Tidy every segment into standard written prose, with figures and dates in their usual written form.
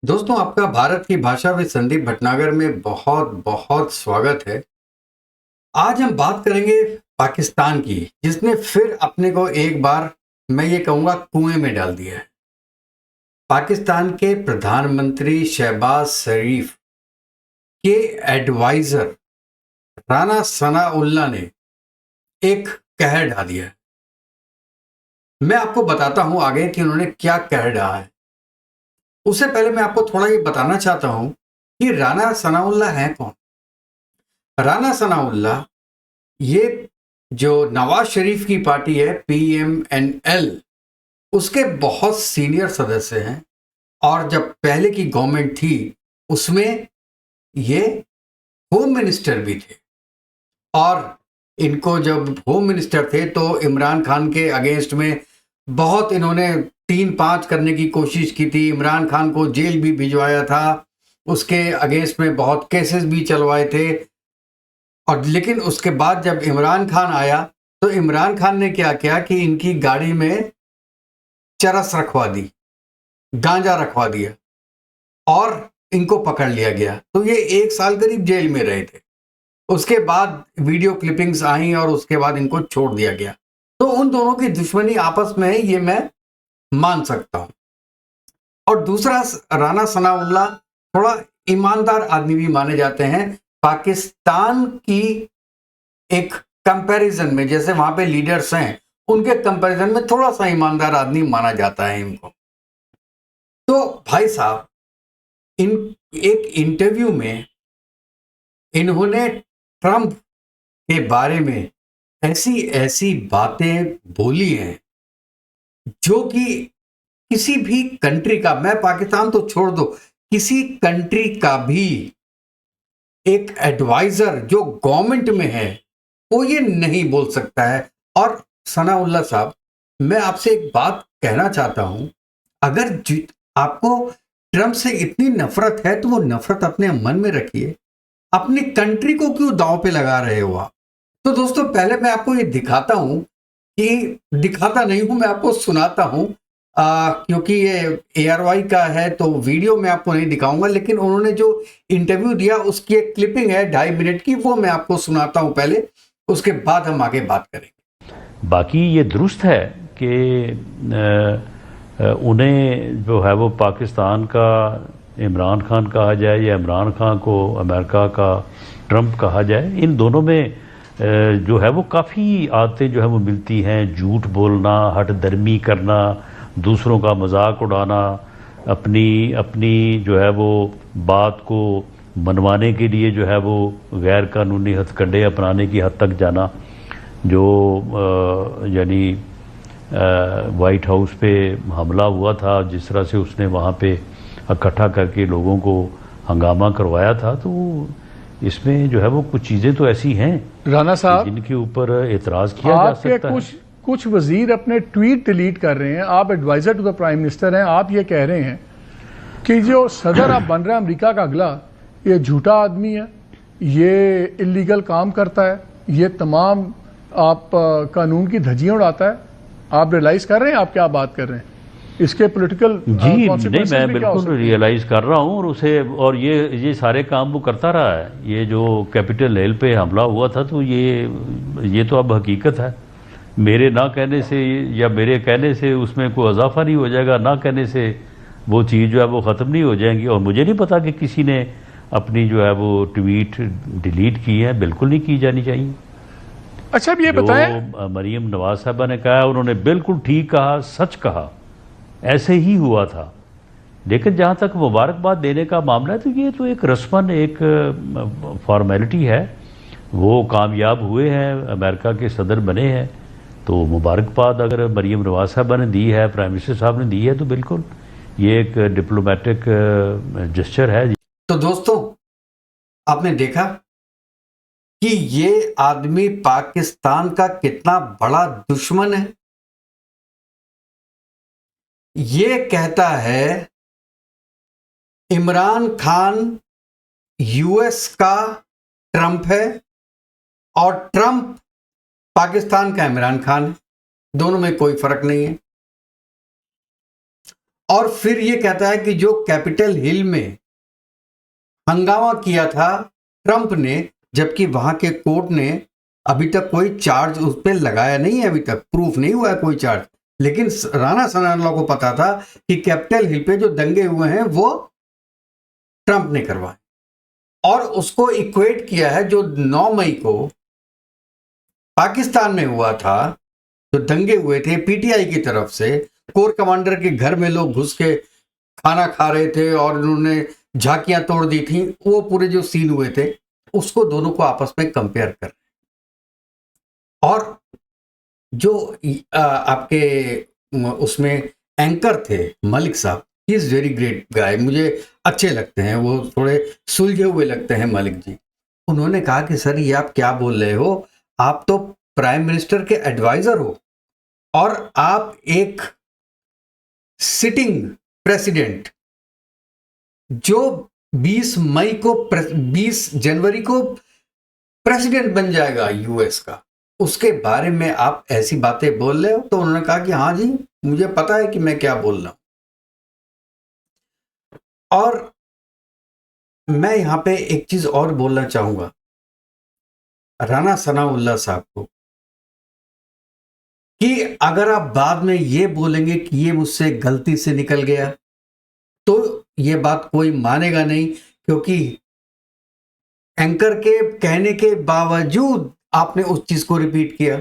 दोस्तों, आपका भारत की भाषा विद संदीप भटनागर में बहुत बहुत स्वागत है। आज हम बात करेंगे पाकिस्तान की, जिसने फिर अपने को एक बार, मैं ये कहूँगा, कुएं में डाल दिया है। पाकिस्तान के प्रधानमंत्री शहबाज शरीफ के एडवाइजर राना सनाउल्लाह ने एक कहर ढा दिया है। मैं आपको बताता हूं आगे कि उन्होंने क्या कहर ढाया है। उससे पहले मैं आपको थोड़ा ये बताना चाहता हूं कि राना सनाउल्लाह है कौन। राना सनाउल्लाह, ये जो नवाज शरीफ की पार्टी है PMNL, उसके बहुत सीनियर सदस्य हैं। और जब पहले की गवर्नमेंट थी उसमें ये होम मिनिस्टर भी थे। और इनको जब होम मिनिस्टर थे तो इमरान खान के अगेंस्ट में बहुत इन्होंने 3-5 करने की कोशिश की थी। इमरान खान को जेल भी भिजवाया था, उसके अगेंस्ट में बहुत केसेस भी चलवाए थे। और लेकिन उसके बाद जब इमरान खान आया तो इमरान खान ने क्या किया कि इनकी गाड़ी में चरस रखवा दी, गांजा रखवा दिया और इनको पकड़ लिया गया। तो ये 1 साल करीब जेल में रहे थे। उसके बाद वीडियो क्लिपिंग्स आई और उसके बाद इनको छोड़ दिया गया। तो उन दोनों की दुश्मनी आपस में है, ये मैं मान सकता हूं। और दूसरा, राना सनाउल्लाह थोड़ा ईमानदार आदमी भी माने जाते हैं। पाकिस्तान की एक कंपैरिजन में, जैसे वहां पे लीडर्स हैं, उनके कंपैरिजन में थोड़ा सा ईमानदार आदमी माना जाता है इनको। तो भाई साहब, इन एक इंटरव्यू में इन्होंने ट्रंप के बारे में ऐसी ऐसी बातें बोली हैं जो कि किसी भी कंट्री का, मैं पाकिस्तान तो छोड़ दो, किसी कंट्री का भी एक एडवाइजर जो गवर्नमेंट में है वो ये नहीं बोल सकता है। और सनाउल्लाह साहब, मैं आपसे एक बात कहना चाहता हूं, अगर आपको ट्रंप से इतनी नफरत है तो वो नफरत अपने मन में रखिए। अपनी कंट्री को क्यों दांव पे लगा रहे हो आप? तो दोस्तों, पहले मैं आपको ये दिखाता हूं, कि दिखाता नहीं हूं, मैं आपको सुनाता हूं। क्योंकि ये ARY का है तो वीडियो मैं आपको नहीं दिखाऊंगा, लेकिन उन्होंने जो इंटरव्यू दिया उसकी एक क्लिपिंग है 2.5 मिनट की, वो मैं आपको सुनाता हूं पहले, उसके बाद हम आगे बात करेंगे। बाकी ये दुरुस्त है कि उन्हें जो है वो पाकिस्तान का इमरान खान कहा जाए या इमरान खान को अमेरिका का ट्रंप कहा जाए। इन दोनों में जो है वो काफ़ी आदतें जो है वो मिलती हैं। झूठ बोलना, हट दर्मी करना, दूसरों का मजाक उड़ाना, अपनी अपनी जो है वो बात को मनवाने के लिए जो है वो गैर कानूनी हथकंडे अपनाने की हद तक जाना। जो यानी वाइट हाउस पे हमला हुआ था, जिस तरह से उसने वहाँ पे इकट्ठा करके लोगों को हंगामा करवाया था, तो इसमें जो है वो कुछ चीज़ें तो ऐसी हैं राना कि साहब, जिनके ऊपर एतराज़ किया जा आपके सकता कुछ है। कुछ वजीर अपने ट्वीट डिलीट कर रहे हैं। आप advisor to the prime minister हैं। आप ये कह रहे हैं कि जो सदर आप बन रहे हैं अमेरिका का अगला, ये झूठा आदमी है, ये इलीगल काम करता है, ये तमाम आप कानून की धज्जियां उड़ाता है। आप रियलाइज कर रहे हैं आप क्या बात कर रहे हैं? इसके पॉलिटिकल जी नहीं, कॉन्सिक्वेंसेस मैं भी क्या हो बिल्कुल सकते हैं? रियलाइज़ कर रहा हूँ। और ये सारे काम वो करता रहा है। ये जो कैपिटल हिल पे हमला हुआ था, तो ये तो अब हकीकत है। मेरे ना कहने से या मेरे कहने से उसमें कोई इजाफा नहीं हो जाएगा, ना कहने से वो चीज़ जो है वो ख़त्म नहीं हो जाएंगी। और मुझे नहीं पता कि किसी ने अपनी जो है वो ट्वीट डिलीट की है। बिल्कुल नहीं की जानी चाहिए। अच्छा, अब ये जो बताएं, मरीम नवाज साहबा ने कहा, उन्होंने बिल्कुल ठीक कहा, सच कहा, ऐसे ही हुआ था। लेकिन जहाँ तक मुबारकबाद देने का मामला है, तो ये तो एक रस्मन, एक फॉर्मेलिटी है। वो कामयाब हुए हैं, अमेरिका के सदर बने हैं, तो मुबारकबाद अगर मरीम नवाज साहबा ने दी है, प्राइम मिनिस्टर साहब ने दी है, तो बिल्कुल ये एक डिप्लोमेटिक जेस्चर है। तो दोस्तों, आपने देखा कि ये आदमी पाकिस्तान का कितना बड़ा दुश्मन है। ये कहता है इमरान खान US का ट्रंप है और ट्रंप पाकिस्तान का इमरान खान है, दोनों में कोई फर्क नहीं है। और फिर ये कहता है कि जो कैपिटल हिल में हंगामा किया था ट्रंप ने, जबकि वहां के कोर्ट ने अभी तक कोई चार्ज उस पर लगाया नहीं है, अभी तक प्रूफ नहीं हुआ है कोई चार्ज, लेकिन राणा सनाउल्लाह को पता था कि कैपिटल हिल पे जो दंगे हुए हैं वो ट्रंप ने करवाए, और उसको इक्वेट किया है जो 9 मई को पाकिस्तान में हुआ था, जो दंगे हुए थे पीटीआई की तरफ से, कोर कमांडर के घर में लोग घुस के खाना खा रहे थे और उन्होंने झांकियां तोड़ दी थी, वो पूरे जो सीन हुए थे उसको दोनों को आपस में कंपेयर कर रहे हैं। और जो आपके उसमें एंकर थे मलिक साहब, he is very great guy, मुझे अच्छे लगते हैं, वो थोड़े सुलझे हुए लगते हैं मलिक जी। उन्होंने कहा कि सर ये आप क्या बोल रहे हो, आप तो प्राइम मिनिस्टर के एडवाइजर हो और आप एक सिटिंग प्रेसिडेंट जो 20 जनवरी को प्रेसिडेंट बन जाएगा यूएस का, उसके बारे में आप ऐसी बातें बोल रहे हो। तो उन्होंने कहा कि हाँ जी, मुझे पता है कि मैं क्या बोल रहा हूं। और मैं यहां पे एक चीज और बोलना चाहूंगा राणा सनाउल्लाह साहब को, कि अगर आप बाद में ये बोलेंगे कि ये मुझसे गलती से निकल गया, तो ये बात कोई मानेगा नहीं, क्योंकि एंकर के कहने के बावजूद आपने उस चीज को रिपीट किया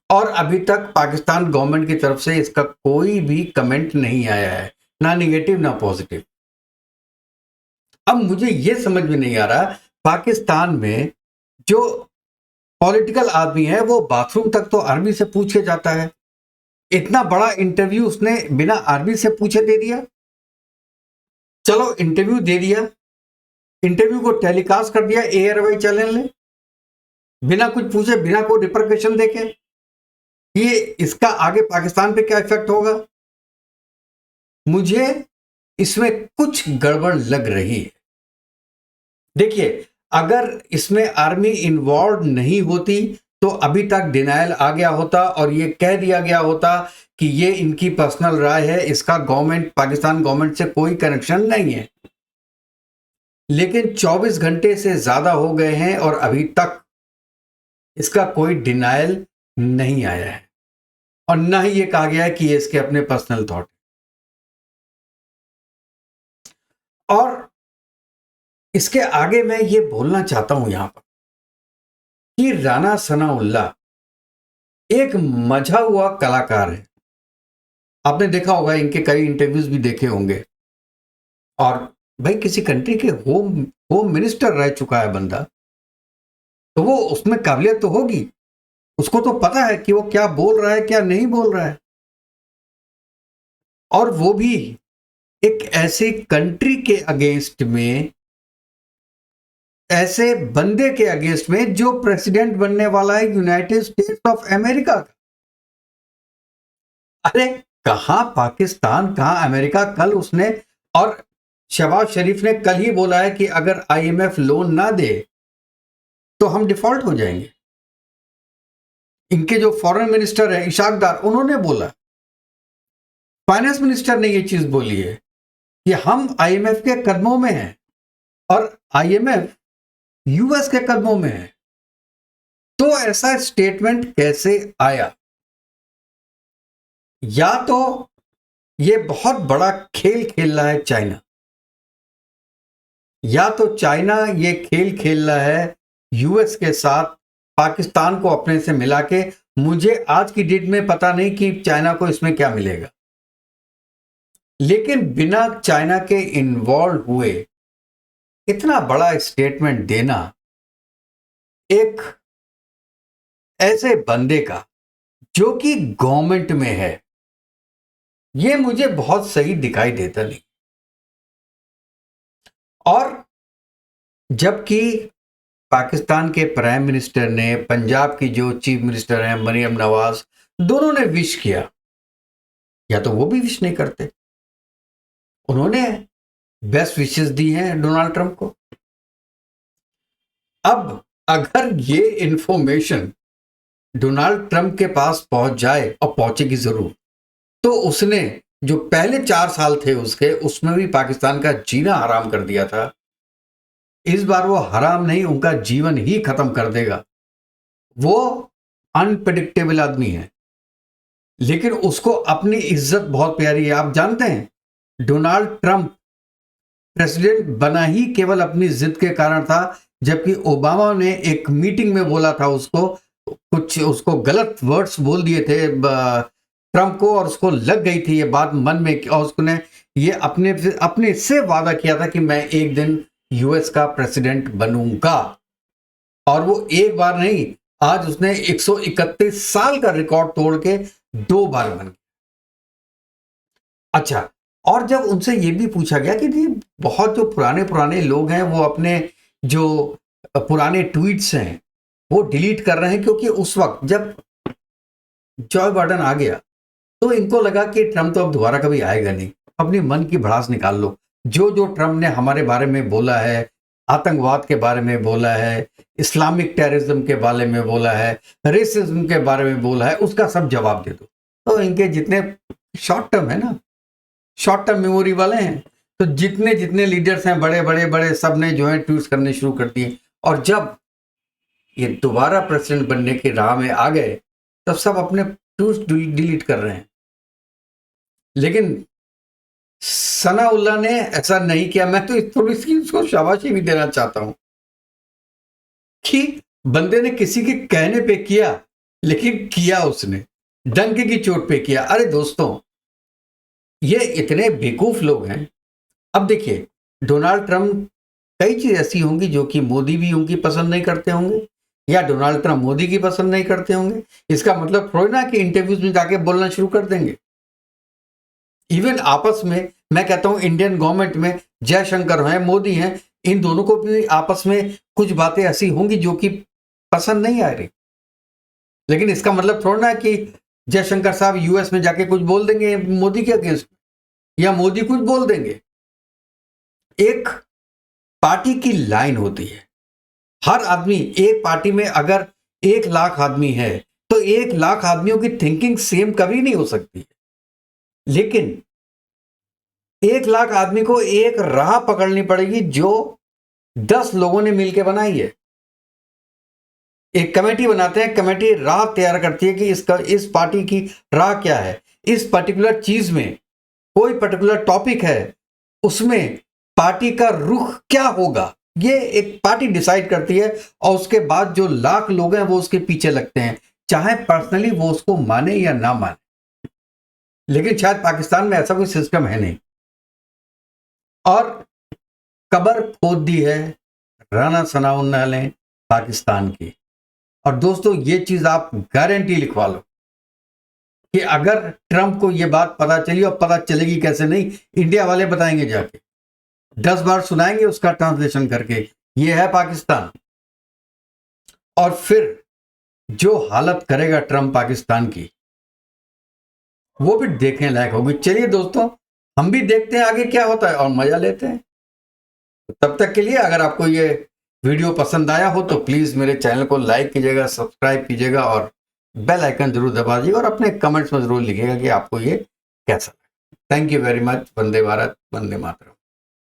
और अभी तक पाकिस्तान गवर्नमेंट की तरफ से इसका कोई भी कमेंट नहीं आया है, ना नेगेटिव ना पॉजिटिव। अब मुझे यह समझ में नहीं आ रहा, पाकिस्तान में जो पॉलिटिकल आदमी है वो बाथरूम तक तो आर्मी से पूछ के जाता है, इतना बड़ा इंटरव्यू उसने बिना आर्मी से पूछे दे दिया। चलो इंटरव्यू दे दिया, इंटरव्यू को टेलीकास्ट कर दिया एयरवाई चैनल ने, बिना कुछ पूछे, बिना कोई रिपरकशन देखे। ये इसका आगे पाकिस्तान पे क्या इफेक्ट होगा, मुझे इसमें कुछ गड़बड़ लग रही है। देखिए, अगर इसमें आर्मी इन्वॉल्व नहीं होती तो अभी तक डिनायल आ गया होता और ये कह दिया गया होता कि ये इनकी पर्सनल राय है, इसका गवर्नमेंट, पाकिस्तान गवर्नमेंट से कोई कनेक्शन नहीं है। लेकिन 24 घंटे से ज्यादा हो गए हैं और अभी तक इसका कोई डिनायल नहीं आया है और ना ही ये कहा गया है कि ये इसके अपने पर्सनल थॉट। और इसके आगे मैं ये बोलना चाहता हूं यहां पर कि राणा सनाउल्लाह एक मजा हुआ कलाकार है। आपने देखा होगा, इनके कई इंटरव्यूज भी देखे होंगे। और भाई किसी कंट्री के होम मिनिस्टर रह चुका है बंदा, तो वो उसमें काबिलियत तो होगी, उसको तो पता है कि वो क्या बोल रहा है क्या नहीं बोल रहा है। और वो भी एक ऐसे कंट्री के अगेंस्ट में, ऐसे बंदे के अगेंस्ट में जो प्रेसिडेंट बनने वाला है यूनाइटेड स्टेट्स ऑफ अमेरिका का। अरे कहां पाकिस्तान, कहां अमेरिका। कल उसने, और शहबाज शरीफ ने कल ही बोला है कि अगर आईएमएफ लोन ना दे तो हम डिफॉल्ट हो जाएंगे। इनके जो फॉरेन मिनिस्टर है इशाक डार, उन्होंने बोला, फाइनेंस मिनिस्टर ने ये चीज बोली है कि हम आईएमएफ के कदमों में हैं और आईएमएफ यूएस के कदमों में है। तो ऐसा स्टेटमेंट कैसे आया? या तो ये बहुत बड़ा खेल खेल रहा है चाइना, या तो चाइना ये खेल खेल रहा है यूएस के साथ, पाकिस्तान को अपने से मिला के। मुझे आज की डेट में पता नहीं कि चाइना को इसमें क्या मिलेगा, लेकिन बिना चाइना के इन्वॉल्व हुए इतना बड़ा स्टेटमेंट देना एक ऐसे बंदे का जो कि गवर्नमेंट में है, ये मुझे बहुत सही दिखाई देता नहीं। और जबकि पाकिस्तान के प्राइम मिनिस्टर ने, पंजाब की जो चीफ मिनिस्टर हैं मरियम नवाज, दोनों ने विश किया, या तो वो भी विश नहीं करते। उन्होंने बेस्ट विशेस दी हैं डोनाल्ड ट्रंप को। अब अगर ये इंफॉर्मेशन डोनाल्ड ट्रंप के पास पहुंच जाए, और पहुंचेगी जरूर, तो उसने जो पहले 4 साल थे उसके, उसमें भी पाकिस्तान का जीना हराम कर दिया था। इस बार वो हराम नहीं, उनका जीवन ही खत्म कर देगा। वो अनप्रेडिक्टेबल आदमी है, लेकिन उसको अपनी इज्जत बहुत प्यारी है। आप जानते हैं डोनाल्ड ट्रंप प्रेसिडेंट बना ही केवल अपनी जिद के कारण था, जबकि ओबामा ने एक मीटिंग में बोला था उसको, कुछ उसको गलत वर्ड्स बोल दिए थे ट्रंप को, और उसको लग गई थी ये बात मन में, और उसने ये अपने से वादा किया था कि मैं एक दिन यूएस का प्रेसिडेंट बनूंगा। और वो एक बार नहीं, आज उसने 131 साल का रिकॉर्ड तोड़ के 2 बार बन गया। अच्छा, और जब उनसे ये भी पूछा गया कि जी बहुत जो पुराने लोग हैं वो अपने जो पुराने ट्वीट्स हैं वो डिलीट कर रहे हैं, क्योंकि उस वक्त जब जॉय बाइडेन आ गया तो इनको लगा कि ट्रंप तो अब दोबारा कभी आएगा नहीं, अपनी मन की भड़ास निकाल लो। जो ट्रंप ने हमारे बारे में बोला है, आतंकवाद के बारे में बोला है, इस्लामिक टेररिज्म के बारे में बोला है, रेसिज्म के बारे में बोला है, उसका सब जवाब दे दो। तो इनके जितने शॉर्ट टर्म है ना, शॉर्ट टर्म मेमोरी वाले हैं, तो जितने लीडर्स हैं बड़े सब ने जो है ट्वीट्स करने शुरू कर दिए। और जब ये दोबारा प्रेसिडेंट बनने की राह में आ गए तब सब अपने ट्वीट्स डिलीट कर रहे हैं। लेकिन सनाउल्लाह ने ऐसा नहीं किया। मैं तो थोड़ी सी उसको शाबाशी भी देना चाहता हूं कि बंदे ने किसी के कहने पे किया, लेकिन किया उसने, डंके की चोट पे किया। अरे दोस्तों, ये इतने बेवकूफ लोग हैं। अब देखिए, डोनाल्ड ट्रंप, कई चीज ऐसी होंगी जो कि मोदी भी उनकी पसंद नहीं करते होंगे, या डोनाल्ड ट्रंप मोदी की पसंद नहीं करते होंगे। इसका मतलब थोड़ी ना कि इंटरव्यूज में जाके बोलना शुरू कर देंगे। इवन आपस में मैं कहता हूं इंडियन गवर्नमेंट में जयशंकर हैं, मोदी हैं, इन दोनों को भी आपस में कुछ बातें ऐसी होंगी जो कि पसंद नहीं आ रही। लेकिन इसका मतलब थोड़ा ना कि जयशंकर साहब यूएस में जाके कुछ बोल देंगे मोदी के अगेंस्ट, या मोदी कुछ बोल देंगे। एक पार्टी की लाइन होती है, हर आदमी, एक पार्टी में अगर 1 लाख आदमी है तो 1 लाख आदमियों की थिंकिंग सेम कभी नहीं हो सकती। लेकिन 1 लाख आदमी को एक राह पकड़नी पड़ेगी जो 10 लोगों ने मिलकर बनाई है। एक कमेटी बनाते हैं, कमेटी राह तैयार करती है कि इस पार्टी की राह क्या है, इस पर्टिकुलर चीज में कोई पर्टिकुलर टॉपिक है, उसमें पार्टी का रुख क्या होगा, ये एक पार्टी डिसाइड करती है। और उसके बाद जो लाख लोग हैं वो उसके पीछे लगते हैं, चाहे पर्सनली वो उसको माने या ना माने। लेकिन शायद पाकिस्तान में ऐसा कोई सिस्टम है नहीं। और कब्र खोद दी है राना सनाउल्लाह ने पाकिस्तान की। और दोस्तों, ये चीज आप गारंटी लिखवा लो कि अगर ट्रंप को यह बात पता चली, और पता चलेगी कैसे नहीं, इंडिया वाले बताएंगे जाके, 10 बार सुनाएंगे उसका ट्रांसलेशन करके, ये है पाकिस्तान। और फिर जो हालत करेगा ट्रंप पाकिस्तान की, वो भी देखने लायक होगी। चलिए दोस्तों, हम भी देखते हैं आगे क्या होता है और मजा लेते हैं। तब तक के लिए अगर आपको ये वीडियो पसंद आया हो तो प्लीज मेरे चैनल को लाइक कीजिएगा, सब्सक्राइब कीजिएगा और बेल आइकन जरूर दबा दीजिएगा, और अपने कमेंट्स में जरूर लिखिएगा कि आपको ये कैसा लगा। Thank you very much. Vande Bharat, Vande Mataram.